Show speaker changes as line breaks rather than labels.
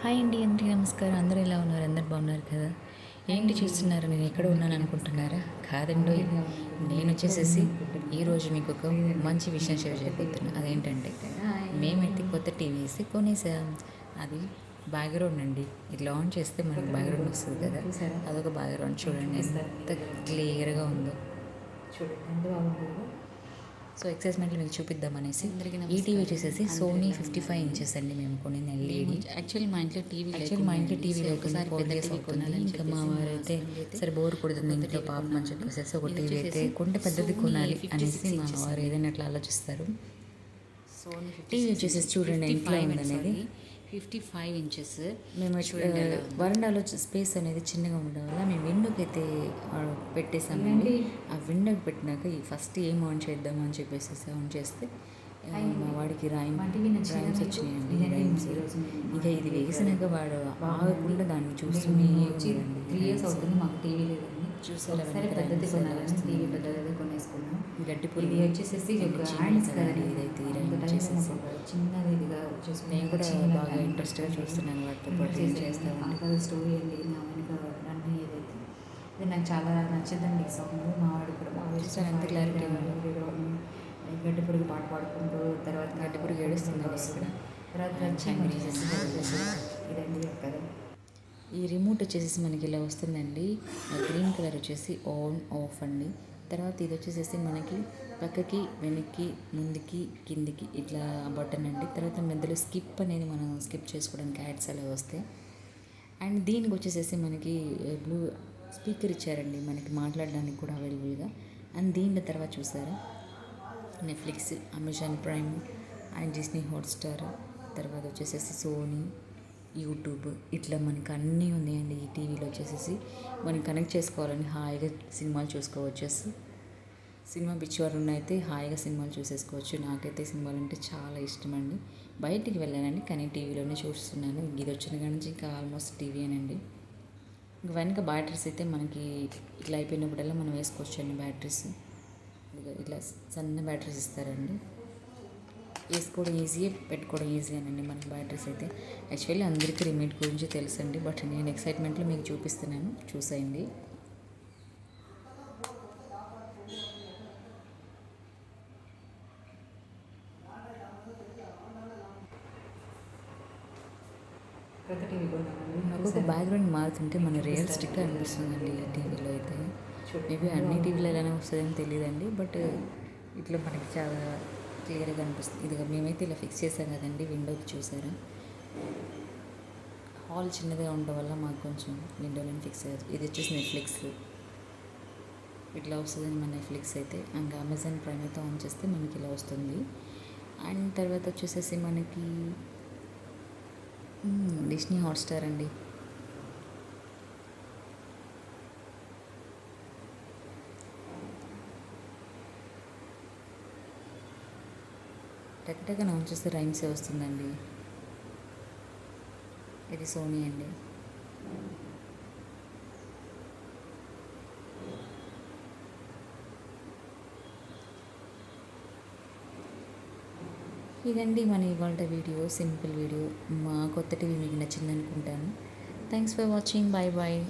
Hi అండి, అందరికీ నమస్కారం. అందరూ ఎలా ఉన్నారు? అందరు బాగున్నారు కదా? ఏంటి చూస్తున్నారు? నేను ఎక్కడ ఉన్నాను అనుకుంటున్నారా? కాదండి, నేను వచ్చేసేసి ఈరోజు మీకు ఒక మంచి విషయం షేర్ చేయబోతున్నా. అదేంటంటే, మేమైతే కొత్త టీవీ వేసి కొనేసాం. అది బ్యాక్గ్రౌండ్ అండి. ఇట్లా ఆన్ చేస్తే మనకి బ్యాక్గ్రౌండ్ వస్తుంది కదా, అదొక బ్యాక్గ్రౌండ్. చూడండి ఎంత క్లియర్గా ఉందో. చూడండి ఎంత బాగుంటుందో. సో ఎక్సైజ్మెంట్లో మీకు చూపిద్దామనేసి ఈ టీవీ వచ్చేసేసి సోనీ 55 ఇంచెస్ అండి మేము కొనింది ఎల్ఈడి.
యాక్చువల్లీ మా ఇంట్లో టీవీలో
ఒకసారి 4 days అవుతుంది. ఇంకా మా వారైతే సరే బోర్ కొడుతుంది ఇంట్లో పాపం అని చెప్పేసి ఒక టీవీ అయితే కొంటే పెద్దది కొనాలి అనేసి మా వారు ఏదైనా అట్లా ఆలోచిస్తారు. టీవీ వచ్చేసి చూడండి ఇంట్లో ఉందనేది
55 ఇంచెస్.
మేము వరండాలో స్పేస్ అనేది చిన్నగా ఉండడం వల్ల మేము విండోకి అయితే పెట్టేసామండి. ఆ విండోకి పెట్టినాక ఈ ఫస్ట్ ఏం ఆన్ చేద్దాం అని చెప్పేసి ఆన్ చేస్తే మా వాడికి రైమ్స్ వచ్చినాయండి. రైమ్స్ ఇక ఇది వేసినాక వాడు ఆగకుండా దాన్ని చూస్తూనే
3 years అవుతుంది మాకు టీవీ లేదండి.
చూసారా?
పెద్దది కొనాలని టీవీ పెద్దది కొనేసుకున్నాం.
గడ్డి పురుగు
ఇది వచ్చేసేసి హ్యాండ్స్ కదండి.
ఇదైతే
చిన్నది ఇదిగా వచ్చేసి
నేను కూడా బాగా ఇంట్రెస్ట్గా చూస్తున్నాను. వాటితో పాటు చేస్తాను.
స్టోరీ అండి నా వెనుక అన్నీ ఏదైతే ఇది నాకు చాలా నచ్చిందండి. సౌండ్ మా వాడు కూడా బాగా
ఇష్టం. ఎంత క్లారిటీ
గడ్డి పురుగు పాట పాడుకుంటూ తర్వాత
గడ్డి పురుగు ఏడుస్తుంది ఇక్కడ.
తర్వాత ఇదండి కదా.
ఈ రిమోట్ వచ్చేసి మనకి ఇలా వస్తుందండి. గ్రీన్ కలర్ వచ్చేసి ఆన్ ఆఫ్ అండి. తర్వాత ఇది వచ్చేసేసి మనకి పక్కకి వెనక్కి ముందుకి కిందికి ఇట్లా బటన్ అండి. తర్వాత మధ్యలో స్కిప్ అనేది మనం స్కిప్ చేసుకోవడానికి యాడ్స్ అలా వస్తాయి. అండ్ దీనికి వచ్చేసేసి మనకి బ్లూ స్పీకర్ ఇచ్చారండి మనకి మాట్లాడడానికి కూడా అవైలబుల్గా. అండ్ దీంట్లో తర్వాత చూసారా Netflix, Amazon prime and Disney Hotstar, తర్వాత వచ్చేసేసి సోనీ, యూట్యూబ్ ఇట్లా మనకి అన్నీ ఉన్నాయండి. ఈ టీవీలో వచ్చేసేసి మనం కనెక్ట్ చేసుకోవాలని హాయిగా సినిమాలు చూసుకోవచ్చు. సినిమా పిచ్చివారు అయితే హాయిగా సినిమాలు చూసేసుకోవచ్చు. నాకైతే సినిమాలు అంటే చాలా ఇష్టం అండి. బయటికి వెళ్ళానండి కానీ టీవీలోనే చూస్తున్నాను. ఇది వచ్చిన కాడి నుంచి ఇంకా ఆల్మోస్ట్ టీవీయేనండి. ఇంక వెనక బ్యాటరీస్ అయితే మనకి ఇట్లా అయిపోయినప్పుడల్లా మనం వేసుకోవచ్చు అండి. బ్యాటరీస్ ఇట్లా సన్న బ్యాటరీస్ ఇస్తారండి. వేసుకోవడం ఈజీయే, పెట్టుకోవడం ఈజీయేనండి మనకి బ్యాటరీస్ అయితే. యాక్చువల్లీ అందరికీ రిమోట్ గురించి తెలుసండి, బట్ నేను ఎక్సైట్మెంట్లో మీకు చూపిస్తున్నాను, చూసేయండి. నాకు ఒక బ్యాక్గ్రౌండ్ మారుతుంటే మన రియలిస్టిక్గా అనిపిస్తుందండి ఈ టీవీలో అయితే. మేబీ అన్ని టీవీలో ఎలానే వస్తుందని తెలియదండి, బట్ ఇట్లా మనకి చాలా క్లియర్గా అనిపిస్తుంది. ఇదిగా మేమైతే ఇలా ఫిక్స్ చేసాం కదండి విండోకి. చూసారా హాల్ చిన్నదిగా ఉండడం వల్ల మాకు కొంచెం విండోలోనే ఫిక్స్ అయ్యారు. ఇది వచ్చేసి నెట్ఫ్లిక్స్ ఇట్లా వస్తుందని మన నెట్ఫ్లిక్స్ అయితే. ఇంకా అమెజాన్ ప్రైమ్ అయితే ఆన్ చేస్తే మనకి ఇలా వస్తుంది. అండ్ తర్వాత వచ్చేసేసి మనకి డిస్నీ హాట్స్టార్ అండి. టక్టగా ఆన్ చేస్తే రైమ్సే వస్తుందండి. ఇది సోనీ అండి. ఇదండి మన ఇవాళ వీడియో, సింపుల్ వీడియో. మా కొత్త టీవీ మీకు నచ్చింది అనుకుంటాను. Thanks for watching. Bye bye.